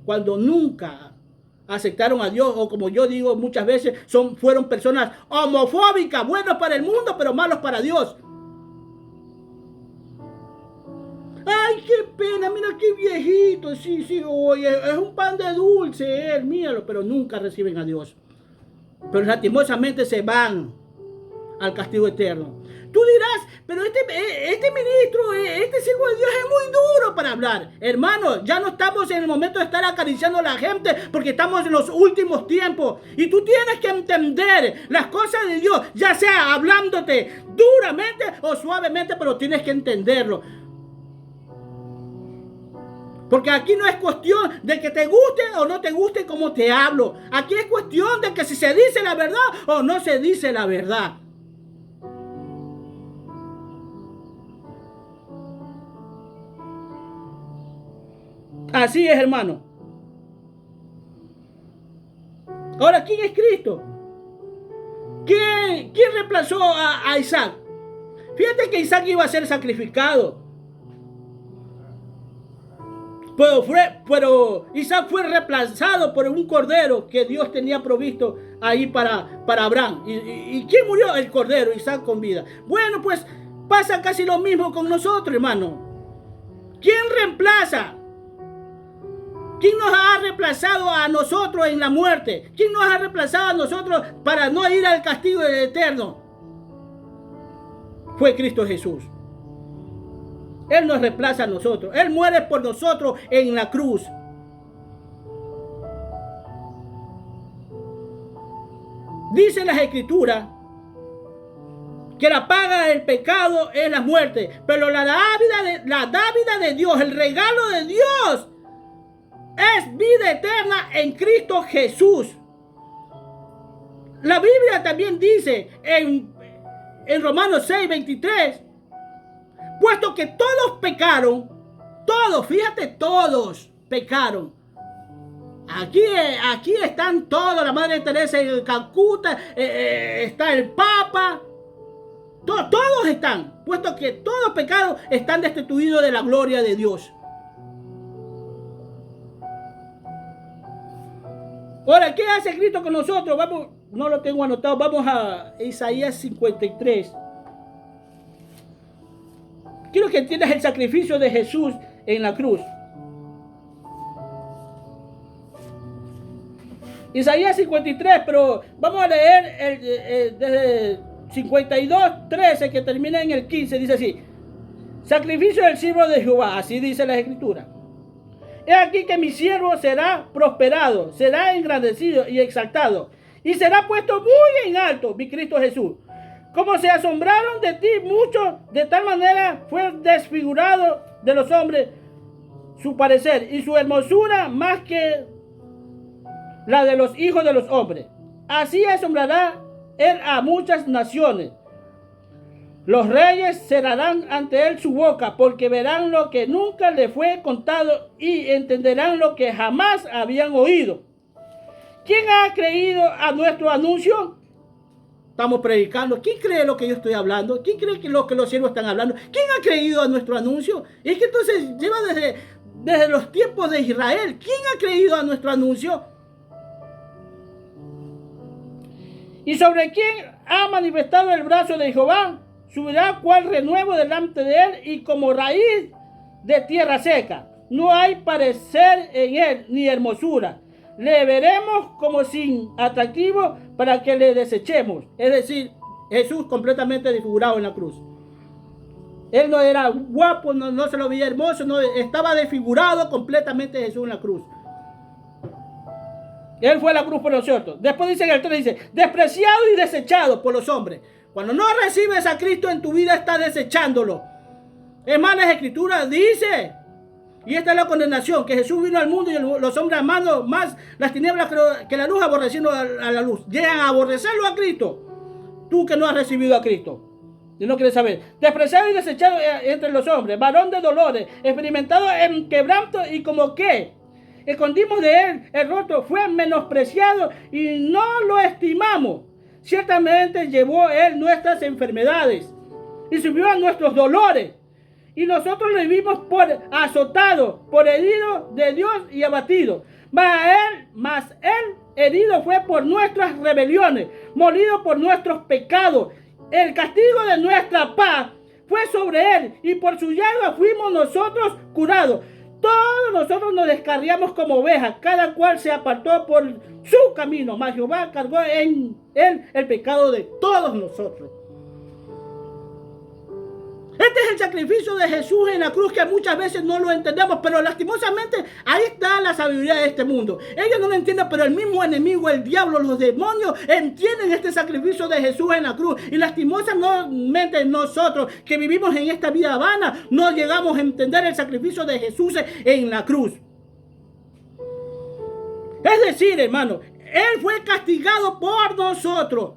cuando nunca aceptaron a Dios, o como yo digo muchas veces, fueron personas homofóbicas, buenos para el mundo, pero malos para Dios. Ay, qué pena, mira qué viejito, sí, oye, es un pan de dulce, míralo, pero nunca reciben a Dios. Pero lastimosamente se van al castigo eterno. Tú dirás, pero este ministro, este siervo de Dios es muy duro para hablar. Hermano, ya no estamos en el momento de estar acariciando a la gente, porque estamos en los últimos tiempos. Y tú tienes que entender las cosas de Dios, ya sea hablándote duramente o suavemente, pero tienes que entenderlo. Porque aquí no es cuestión de que te guste o no te guste como te hablo. Aquí es cuestión de que si se dice la verdad o no se dice la verdad. Así es, hermano. Ahora, ¿quién es Cristo? ¿Quién reemplazó a Isaac? Fíjate que Isaac iba a ser sacrificado. Pero Isaac fue reemplazado por un cordero que Dios tenía provisto ahí para Abraham. ¿Y quién murió? El cordero, Isaac con vida. Bueno, pues pasa casi lo mismo con nosotros, hermano. ¿Quién reemplaza? ¿Quién nos ha reemplazado a nosotros en la muerte? ¿Quién nos ha reemplazado a nosotros para no ir al castigo eterno? Fue Cristo Jesús. Él nos reemplaza a nosotros. Él muere por nosotros en la cruz. Dice las Escrituras que la paga del pecado es la muerte, pero la dávida de Dios, el regalo de Dios, es vida eterna en Cristo Jesús. La Biblia también dice en Romanos 6:23, puesto que todos pecaron, todos, fíjate, todos pecaron. Aquí están todos, la Madre Teresa en Calcuta, está el Papa, todos están, puesto que todos pecados están destituidos de la gloria de Dios. Ahora, ¿qué hace Cristo con nosotros? Vamos, no lo tengo anotado, vamos a Isaías 53. Quiero que entiendas el sacrificio de Jesús en la cruz. Isaías 53, pero vamos a leer desde 52:13 que termina en el 15, dice así: sacrificio del siervo de Jehová, así dice la Escritura. He aquí que mi siervo será prosperado, será engrandecido y exaltado, y será puesto muy en alto, mi Cristo Jesús. Como se asombraron de ti muchos, de tal manera fue desfigurado de los hombres su parecer, y su hermosura más que la de los hijos de los hombres. Así asombrará él a muchas naciones. Los reyes cerrarán ante él su boca, porque verán lo que nunca le fue contado y entenderán lo que jamás habían oído. ¿Quién ha creído a nuestro anuncio? Estamos predicando. ¿Quién cree lo que yo estoy hablando? ¿Quién cree que lo que los siervos están hablando? ¿Quién ha creído a nuestro anuncio? Es que entonces lleva desde los tiempos de Israel. ¿Quién ha creído a nuestro anuncio? ¿Y sobre quién ha manifestado el brazo de Jehová? Subirá cual renuevo delante de él y como raíz de tierra seca. No hay parecer en él ni hermosura. Le veremos como sin atractivo para que le desechemos. Es decir, Jesús completamente desfigurado en la cruz. Él no era guapo, no se lo veía hermoso, no, estaba desfigurado completamente Jesús en la cruz. Él fue a la cruz por nosotros. Después dice en el 3, dice, despreciado y desechado por los hombres. Cuando no recibes a Cristo en tu vida, estás desechándolo. Es más, las Escrituras dice, y esta es la condenación, que Jesús vino al mundo y los hombres amando más las tinieblas que la luz, aborreciendo a la luz. Llegan a aborrecerlo a Cristo. Tú que no has recibido a Cristo y no quieres saber. Despreciado y desechado entre los hombres, varón de dolores, experimentado en quebranto y como que escondimos de él el rostro, fue menospreciado y no lo estimamos. Ciertamente llevó él nuestras enfermedades y subió a nuestros dolores. Y nosotros lo vimos por azotado, por herido de Dios y abatido. Mas él herido fue por nuestras rebeliones, molido por nuestros pecados. El castigo de nuestra paz fue sobre él, y por su llaga fuimos nosotros curados. Todos nosotros nos descarriamos como ovejas, cada cual se apartó por su camino, mas Jehová cargó en él el pecado de todos nosotros. Este es el sacrificio de Jesús en la cruz, que muchas veces no lo entendemos, pero lastimosamente ahí está la sabiduría de este mundo. Ellos no lo entienden, pero el mismo enemigo, el diablo, los demonios, entienden este sacrificio de Jesús en la cruz. Y lastimosamente nosotros que vivimos en esta vida vana, no llegamos a entender el sacrificio de Jesús en la cruz. Es decir, hermano, Él fue castigado por nosotros.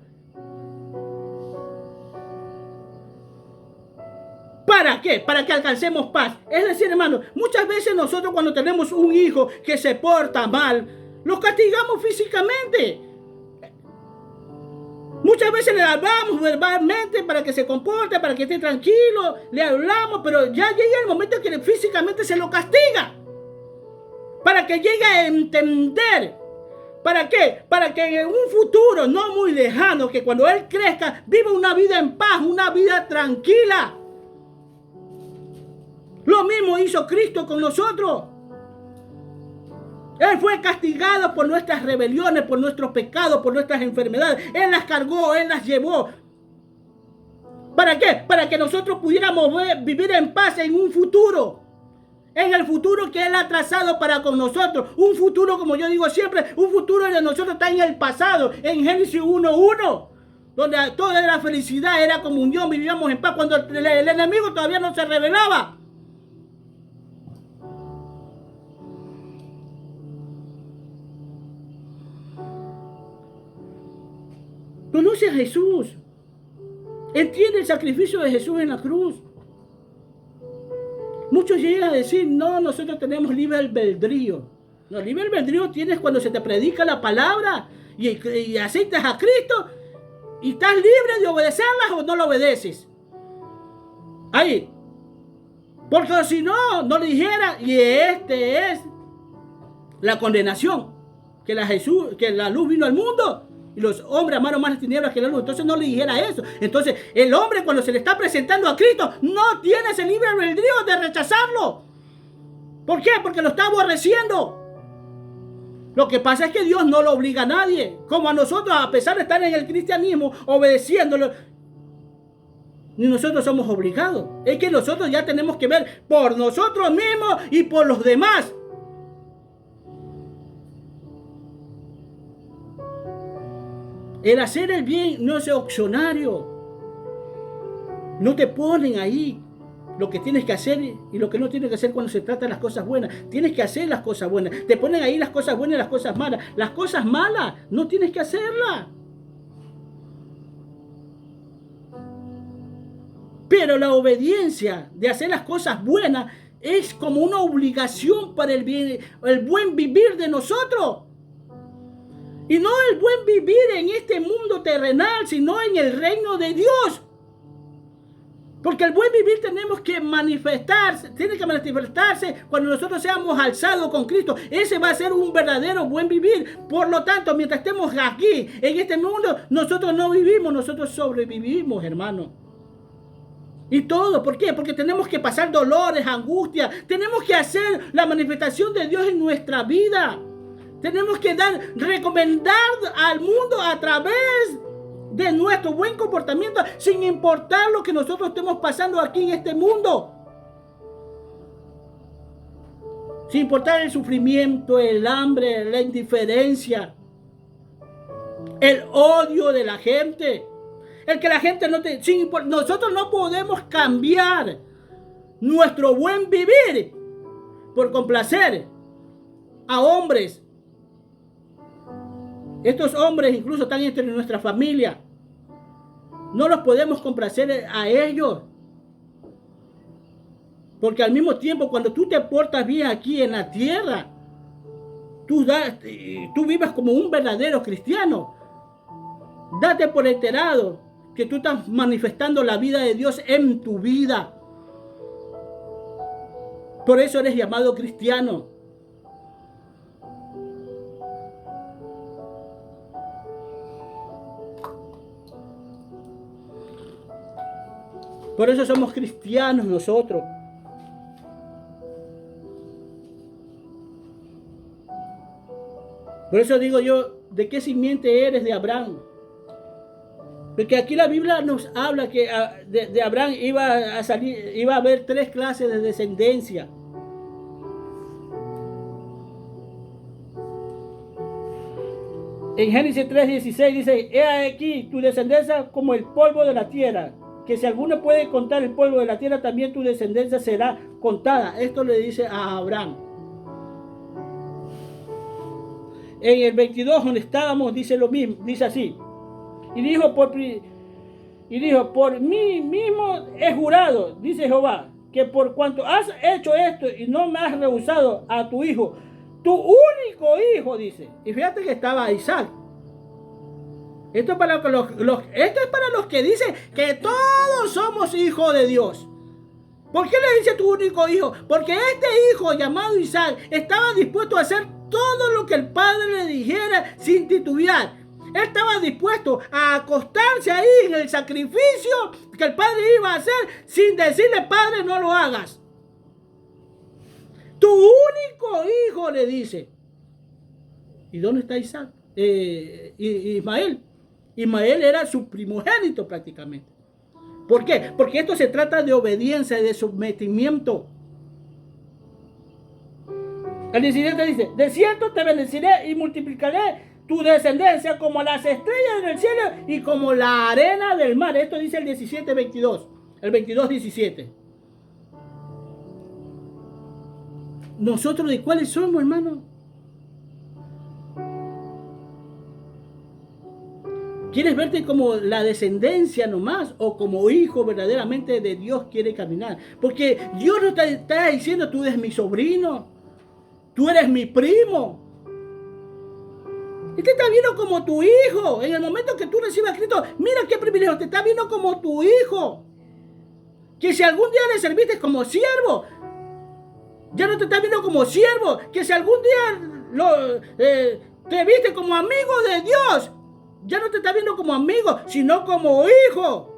¿Para qué? Para que alcancemos paz. Es decir, hermano, muchas veces nosotros cuando tenemos un hijo que se porta mal, lo castigamos físicamente. Muchas veces le hablamos verbalmente para que se comporte, para que esté tranquilo, le hablamos, pero ya llega el momento que físicamente se lo castiga. Para que llegue a entender. ¿Para qué? Para que en un futuro no muy lejano, que cuando él crezca, viva una vida en paz, una vida tranquila. Lo mismo hizo Cristo con nosotros. Él fue castigado por nuestras rebeliones, por nuestros pecados, por nuestras enfermedades. Él las cargó, Él las llevó. ¿Para qué? Para que nosotros pudiéramos vivir en paz en un futuro. En el futuro que Él ha trazado para con nosotros. Un futuro, como yo digo siempre, un futuro de nosotros está en el pasado. En Génesis 1:1. Donde toda la felicidad era comunión, vivíamos en paz. Cuando el enemigo todavía no se revelaba. Conoce a Jesús. Entiende el sacrificio de Jesús en la cruz. Muchos llegan a decir, no, nosotros tenemos libre albedrío. No, libre albedrío tienes cuando se te predica la palabra y aceptas a Cristo y estás libre de obedecerlas o no lo obedeces. Ahí. Porque si no, no le dijera, y este es la condenación, que la luz vino al mundo. Y los hombres amaron más las tinieblas que la luz. Entonces no le dijera eso. Entonces el hombre cuando se le está presentando a Cristo no tiene ese libre albedrío de rechazarlo. ¿Por qué? Porque lo está aborreciendo. Lo que pasa es que Dios no lo obliga a nadie. Como a nosotros, a pesar de estar en el cristianismo, obedeciéndolo, ni nosotros somos obligados. Es que nosotros ya tenemos que ver por nosotros mismos y por los demás. El hacer el bien no es opcionario. No te ponen ahí lo que tienes que hacer y lo que no tienes que hacer cuando se trata de las cosas buenas. Tienes que hacer las cosas buenas. Te ponen ahí las cosas buenas y las cosas malas. Las cosas malas no tienes que hacerlas. Pero la obediencia de hacer las cosas buenas es como una obligación para el buen vivir de nosotros. Y no el buen vivir en este mundo terrenal, sino en el reino de Dios. Porque el buen vivir tiene que manifestarse cuando nosotros seamos alzados con Cristo. Ese va a ser un verdadero buen vivir. Por lo tanto, mientras estemos aquí, en este mundo, nosotros no vivimos, nosotros sobrevivimos, hermano. Y todo, ¿por qué? Porque tenemos que pasar dolores, angustias. Tenemos que hacer la manifestación de Dios en nuestra vida. Tenemos que recomendar al mundo a través de nuestro buen comportamiento, sin importar lo que nosotros estemos pasando aquí en este mundo. Sin importar el sufrimiento, el hambre, la indiferencia, el odio de la gente. El que la gente nosotros no podemos cambiar nuestro buen vivir por complacer a hombres. Estos hombres incluso están entre nuestra familia. No los podemos complacer a ellos. Porque al mismo tiempo, cuando tú te portas bien aquí en la tierra, tú vives como un verdadero cristiano. Date por enterado que tú estás manifestando la vida de Dios en tu vida. Por eso eres llamado cristiano. Por eso somos cristianos nosotros. Por eso digo yo, ¿de qué simiente eres de Abraham? Porque aquí la Biblia nos habla que de Abraham iba a haber 3 clases de descendencia. En Génesis 3:16 dice, he aquí tu descendencia como el polvo de la tierra, que si alguno puede contar el polvo de la tierra, también tu descendencia será contada. Esto le dice a Abraham. En el 22 donde estábamos dice lo mismo, dice así. Y dijo, por mí mismo he jurado, dice Jehová, que por cuanto has hecho esto y no me has rehusado a tu hijo, tu único hijo, dice. Y fíjate que estaba Isaac. Esto es para los que dicen que todos somos hijos de Dios. ¿Por qué le dice tu único hijo? Porque este hijo llamado Isaac estaba dispuesto a hacer todo lo que el padre le dijera sin titubear. Él estaba dispuesto a acostarse ahí en el sacrificio que el padre iba a hacer sin decirle, padre, no lo hagas. Tu único hijo, le dice. ¿Y dónde está Isaac? Ismael. Ismael era su primogénito prácticamente. ¿Por qué? Porque esto se trata de obediencia y de sometimiento. El 17 dice, de cierto te bendeciré y multiplicaré tu descendencia como las estrellas del cielo y como la arena del mar. Esto dice el 17:22, el 22:17. ¿Nosotros de cuáles somos, hermano? ¿Quieres verte como la descendencia nomás o como hijo verdaderamente de Dios quiere caminar? Porque Dios no te está diciendo, tú eres mi sobrino, tú eres mi primo. Él te está viendo como tu hijo. En el momento que tú recibas a Cristo, mira qué privilegio, te está viendo como tu hijo. Que si algún día le serviste como siervo, ya no te está viendo como siervo. Que si algún día te viste como amigo de Dios, ya no te está viendo como amigo, sino como hijo.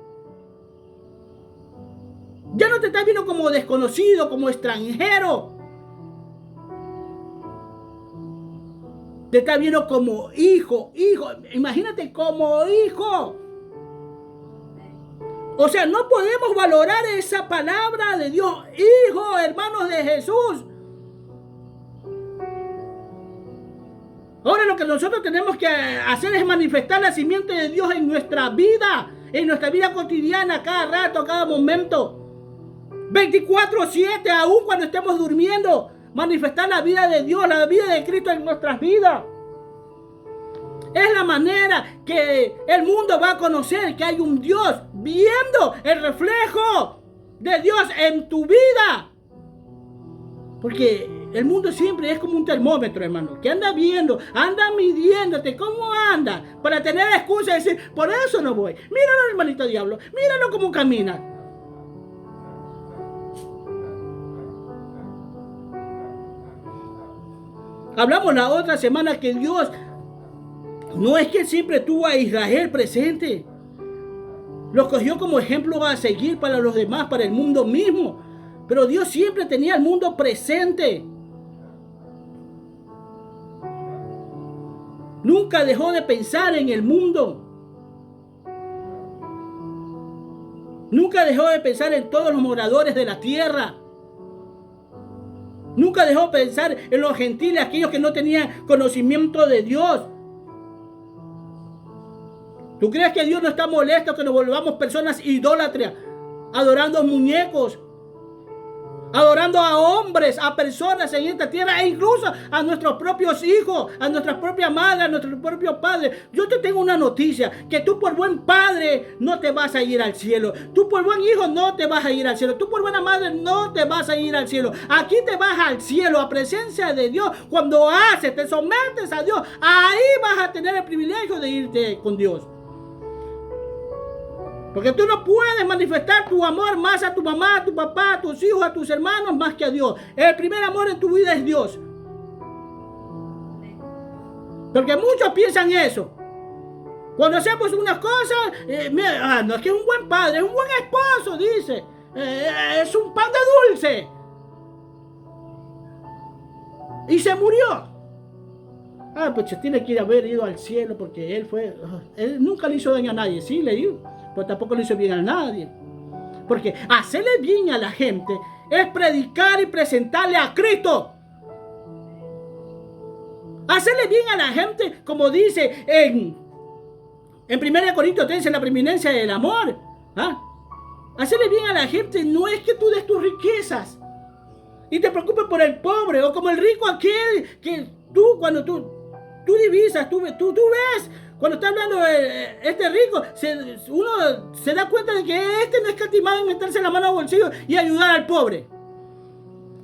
Ya no te está viendo como desconocido, como extranjero. Te está viendo como hijo. Imagínate como hijo. O sea, no podemos valorar esa palabra de Dios. Hijo, hermanos de Jesús. Ahora lo que nosotros tenemos que hacer es manifestar la simiente de Dios en nuestra vida cotidiana, cada rato, cada momento. 24/7, aún cuando estemos durmiendo, manifestar la vida de Dios, la vida de Cristo en nuestras vidas. Es la manera que el mundo va a conocer que hay un Dios, viendo el reflejo de Dios en tu vida. Porque el mundo siempre es como un termómetro, hermano, que anda viendo, anda midiéndote cómo anda, para tener excusa de decir, por eso no voy. Míralo, hermanito diablo, míralo cómo camina. Hablamos la otra semana que Dios no es que siempre tuvo a Israel presente. Lo cogió como ejemplo a seguir para los demás, para el mundo mismo. Pero Dios siempre tenía el mundo presente. Nunca dejó de pensar en el mundo. Nunca dejó de pensar en todos los moradores de la tierra. Nunca dejó de pensar en los gentiles, aquellos que no tenían conocimiento de Dios. ¿Tú crees que Dios no está molesto que nos volvamos personas idólatras, adorando muñecos, adorando a hombres, a personas en esta tierra e incluso a nuestros propios hijos, a nuestra propia madre, a nuestro propio padre? Yo te tengo una noticia, que tú por buen padre no te vas a ir al cielo. Tú por buen hijo no te vas a ir al cielo. Tú por buena madre no te vas a ir al cielo. Aquí te vas al cielo, a presencia de Dios. Cuando te sometes a Dios, ahí vas a tener el privilegio de irte con Dios. Porque tú no puedes manifestar tu amor más a tu mamá, a tu papá, a tus hijos, a tus hermanos, más que a Dios. El primer amor en tu vida es Dios. Porque muchos piensan eso. Cuando hacemos unas cosas, no es que es un buen padre, es un buen esposo, dice. Es un pan de dulce. Y se murió. Pues se tiene que haber ido al cielo porque él nunca le hizo daño a nadie. Sí, le dio, pero tampoco le hizo bien a nadie. Porque hacerle bien a la gente es predicar y presentarle a Cristo. Hacerle bien a la gente, como dice en 1 Corintios 13, la preeminencia del amor. Hacerle bien a la gente no es que tú des tus riquezas y te preocupes por el pobre, o como el rico aquel que cuando tú divisas, tú ves, cuando está hablando de este rico, uno se da cuenta de que este no es escatimado en meterse la mano al bolsillo y ayudar al pobre.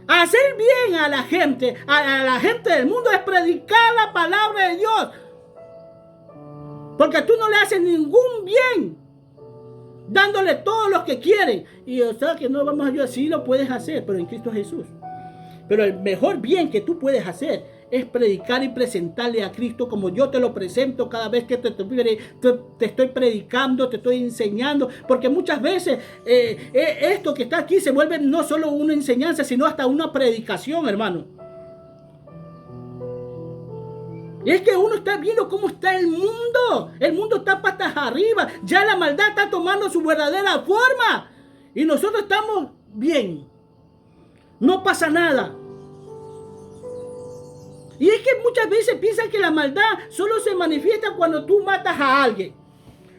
Hacer bien a la gente del mundo es predicar la palabra de Dios. Porque tú no le haces ningún bien dándole todo lo que quieren. Y o sea que no vamos a ayudar, sí lo puedes hacer, pero en Cristo Jesús. Pero el mejor bien que tú puedes hacer es predicar y presentarle a Cristo como yo te lo presento cada vez que te estoy predicando, te estoy enseñando. Porque muchas veces esto que está aquí se vuelve no solo una enseñanza, sino hasta una predicación, hermano. Y es que uno está viendo cómo está el mundo. El mundo está patas arriba. Ya la maldad está tomando su verdadera forma. Y nosotros estamos bien. No pasa nada. Y es que muchas veces piensan que la maldad solo se manifiesta cuando tú matas a alguien,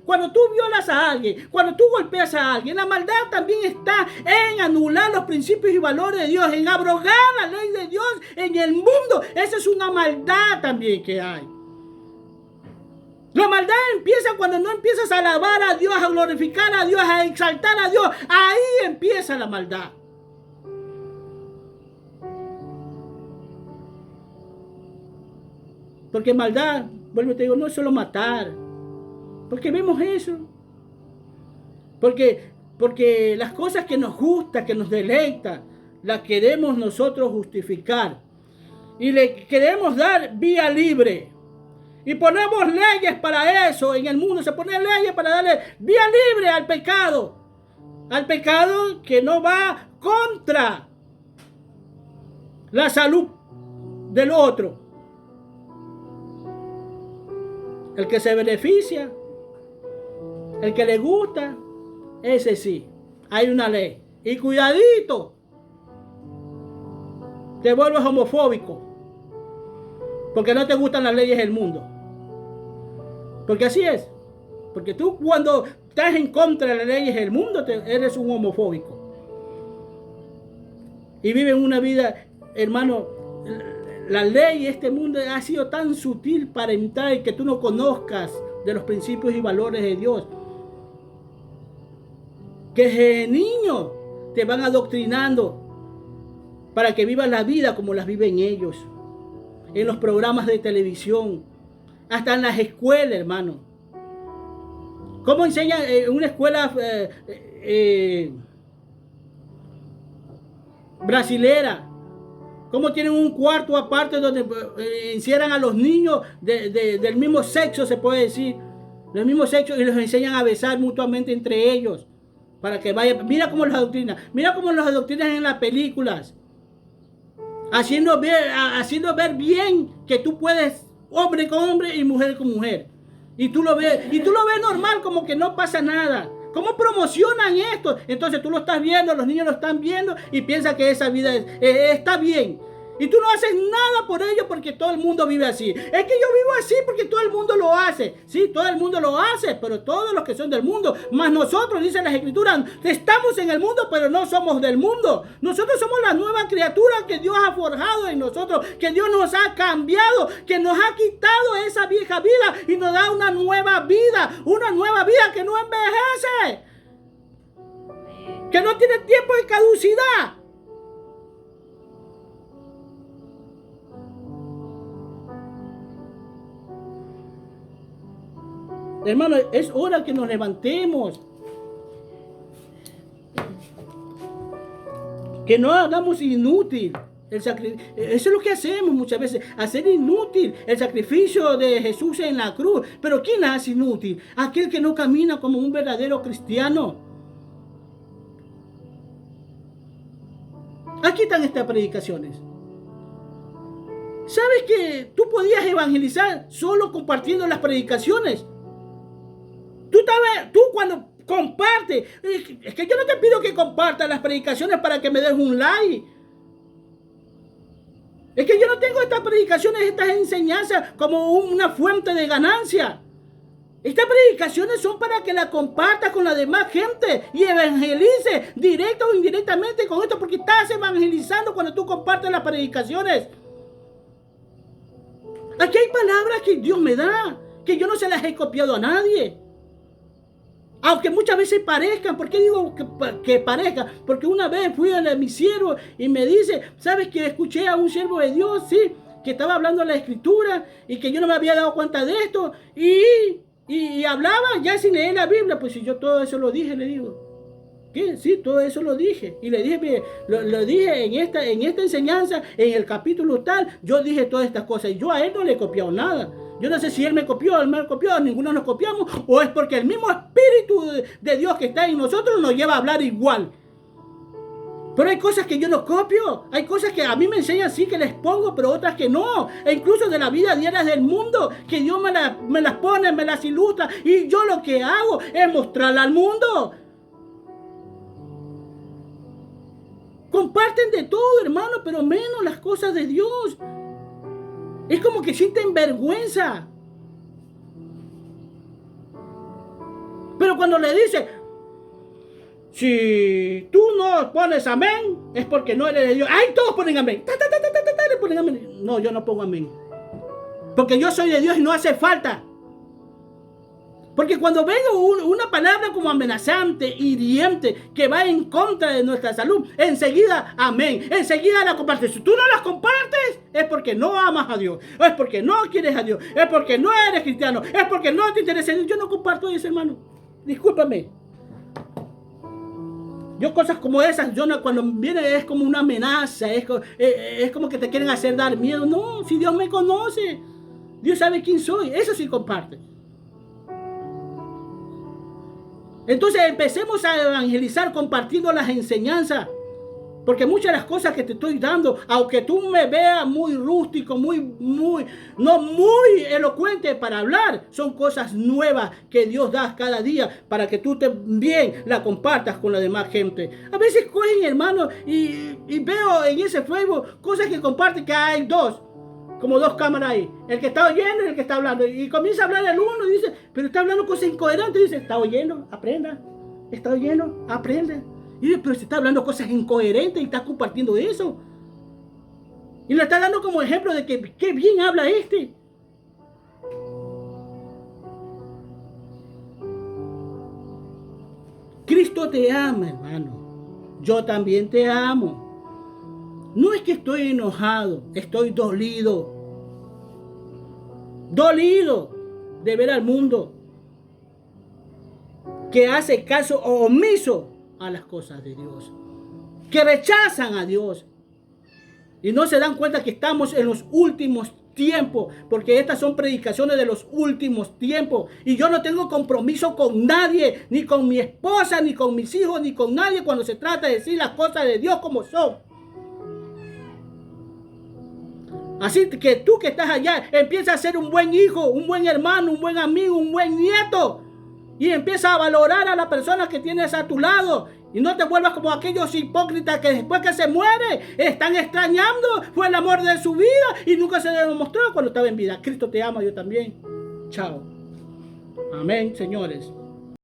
cuando tú violas a alguien, cuando tú golpeas a alguien. La maldad también está en anular los principios y valores de Dios, en abrogar la ley de Dios en el mundo. Esa es una maldad también que hay. La maldad empieza cuando no empiezas a alabar a Dios, a glorificar a Dios, a exaltar a Dios. Ahí empieza la maldad. Porque maldad, vuelvo y te digo, no es solo matar. Porque vemos eso. Porque las cosas que nos gustan, que nos deleitan, las queremos nosotros justificar. Y le queremos dar vía libre. Y ponemos leyes para eso. En el mundo se ponen leyes para darle vía libre al pecado. Al pecado que no va contra la salud del otro. El que se beneficia, el que le gusta, ese sí, hay una ley. Y cuidadito, te vuelves homofóbico, porque no te gustan las leyes del mundo. Porque así es. Porque tú cuando estás en contra de las leyes del mundo, eres un homofóbico. Y vives una vida, hermano. La ley de este mundo ha sido tan sutil para entrar que tú no conozcas de los principios y valores de Dios. Que desde niño te van adoctrinando para que vivas la vida como las viven ellos. En los programas de televisión, hasta en las escuelas, hermano. ¿Cómo enseñan en una escuela brasilera? ¿Cómo tienen un cuarto aparte donde encierran a los niños del mismo sexo, se puede decir? Del mismo sexo, y los enseñan a besar mutuamente entre ellos. Para que vayan. Mira cómo los adoctrinan. Mira cómo los adoctrinan en las películas. Haciendo ver bien que tú puedes, hombre con hombre y mujer con mujer. Y tú lo ves normal, como que no pasa nada. ¿Cómo promocionan esto? Entonces tú lo estás viendo, los niños lo están viendo y piensan que esa vida está bien. Y tú no haces nada por ello porque todo el mundo vive así. Es que yo vivo así porque todo el mundo lo hace. Sí, todo el mundo lo hace, pero todos los que son del mundo, más nosotros, dicen las escrituras, estamos en el mundo, pero no somos del mundo. Nosotros somos la nueva criatura que Dios ha forjado en nosotros, que Dios nos ha cambiado, que nos ha quitado esa vieja vida y nos da una nueva vida que no envejece, que no tiene tiempo de caducidad. Hermano, es hora que nos levantemos. Que no hagamos inútil el sacrificio. Eso es lo que hacemos muchas veces. Hacer inútil el sacrificio de Jesús en la cruz. Pero ¿quién hace inútil? Aquel que no camina como un verdadero cristiano. Aquí están estas predicaciones. ¿Sabes que tú podías evangelizar solo compartiendo las predicaciones? Tú cuando compartes, es que yo no te pido que compartas las predicaciones para que me des un like. Es que yo no tengo estas predicaciones, estas enseñanzas como una fuente de ganancia. Estas predicaciones son para que las compartas con la demás gente y evangelices directa o indirectamente con esto, porque estás evangelizando cuando tú compartes las predicaciones. Aquí hay palabras que Dios me da, que yo no se las he copiado a nadie. Aunque muchas veces parezcan. ¿Por qué digo que parezcan? Porque una vez fui a mi siervo y me dice, ¿sabes que escuché a un siervo de Dios? Sí, que estaba hablando de la escritura y que yo no me había dado cuenta de esto. Y hablaba ya sin leer la Biblia. Pues si yo todo eso lo dije, le digo. ¿Qué? Sí, todo eso lo dije. Y le dije, mire, lo dije en esta enseñanza, en el capítulo tal, yo dije todas estas cosas. Y yo a él no le he copiado nada. Yo no sé si él me copió, él me copió, ninguno nos copiamos, o es porque el mismo Espíritu de Dios que está en nosotros nos lleva a hablar igual. Pero hay cosas que yo no copio, hay cosas que a mí me enseñan sí que les pongo, pero otras que no. E incluso de la vida diaria del mundo, que Dios me las pone, me las ilustra. Y yo lo que hago es mostrarla al mundo. Comparten de todo, hermano, pero menos las cosas de Dios. Es como que sienten vergüenza. Pero cuando le dice, si tú no pones amén, es porque no eres de Dios. ¡Ay, todos ponen amén! Le ponen amén. No, yo no pongo amén. Porque yo soy de Dios y no hace falta. Porque cuando venga una palabra como amenazante, hiriente, que va en contra de nuestra salud, enseguida, amén, enseguida la compartes. Si tú no las compartes, es porque no amas a Dios, es porque no quieres a Dios, es porque no eres cristiano, es porque no te interesa. Yo no comparto eso, hermano. Discúlpame. Yo cosas como esas, cuando viene es como una amenaza, es como que te quieren hacer dar miedo. No, si Dios me conoce, Dios sabe quién soy, eso sí comparte. Entonces empecemos a evangelizar compartiendo las enseñanzas. Porque muchas de las cosas que te estoy dando, aunque tú me veas muy rústico, muy elocuente para hablar, son cosas nuevas que Dios da cada día para que tú también la compartas con la demás gente. A veces cogen, hermano, y veo en ese Facebook cosas que comparten, que hay como dos cámaras ahí, el que está oyendo y el que está hablando, y comienza a hablar el uno y dice, pero está hablando cosas incoherentes, y dice, está oyendo, aprenda, está oyendo, aprende. Y dice, pero se está hablando cosas incoherentes y está compartiendo eso, y le está dando como ejemplo de que qué bien habla este. Cristo te ama, hermano, yo también te amo. No es que estoy enojado, estoy dolido de ver al mundo que hace caso omiso a las cosas de Dios, que rechazan a Dios y no se dan cuenta que estamos en los últimos tiempos, porque estas son predicaciones de los últimos tiempos y yo no tengo compromiso con nadie, ni con mi esposa, ni con mis hijos, ni con nadie cuando se trata de decir las cosas de Dios como son. Así que tú que estás allá, empieza a ser un buen hijo, un buen hermano, un buen amigo, un buen nieto. Y empieza a valorar a la persona que tienes a tu lado. Y no te vuelvas como aquellos hipócritas que después que se muere, están extrañando. Fue el amor de su vida y nunca se le demostró cuando estaba en vida. Cristo te ama, yo también. Chao. Amén, señores.